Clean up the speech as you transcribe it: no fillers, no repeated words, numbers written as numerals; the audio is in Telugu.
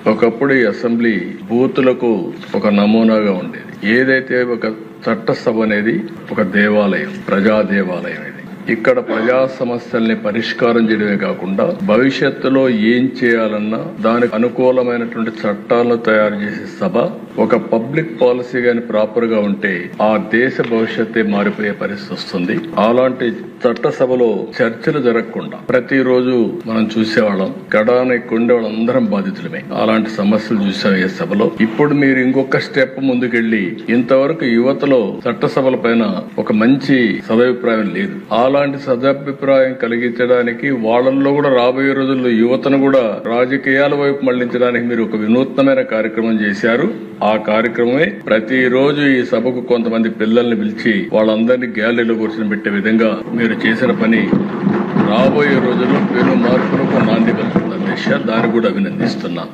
ఒకప్పుడు ఈ అసెంబ్లీ బూతులకు ఒక నమూనాగా ఉండేది. ఏదైతే ఒక చట్టసభ అనేది ఒక దేవాలయం, ప్రజా దేవాలయం. ఇది ఇక్కడ ప్రజా సమస్యల్ని పరిష్కారం చేయడమే కాకుండా భవిష్యత్తులో ఏం చేయాలన్నా దానికి అనుకూలమైనటువంటి చట్టాలను తయారు చేసే సభ. ఒక పబ్లిక్ పాలసీ గాని ప్రాపర్ గా ఉంటే ఆ దేశ భవిష్యత్తే మారిపోయే పరిస్థితి వస్తుంది. అలాంటి చట్టసభలో చర్చలు జరగకుండా ప్రతిరోజు మనం చూసేవాళ్ళం. గడానికి ఉండే వాళ్ళందరం బాధితులమే. అలాంటి సమస్యలు చూసాం ఈ సభలో. ఇప్పుడు మీరు ఇంకొక స్టెప్ ముందుకెళ్లి ఇంతవరకు యువతలో చట్టసభల పైన ఒక మంచి సదభిప్రాయం లేదు. అలాంటి సదభిప్రాయం కలిగించడానికి వాళ్ళల్లో కూడా రాబోయే రోజుల్లో యువతను కూడా రాజకీయాల వైపు మళ్లించడానికి మీరు ఒక వినూత్నమైన కార్యక్రమం చేశారు. ఆ కార్యక్రమమే ప్రతిరోజు ఈ సభకు కొంతమంది పిల్లల్ని పిలిచి వాళ్ళందరినీ గ్యాలరీలో కూర్చొని పెట్టే విధంగా మీరు చేసిన పని రాబోయే రోజుల్లో పెను మార్పులకు నాంది కలుగుతుంది. దాన్ని కూడా అభినందిస్తున్నా.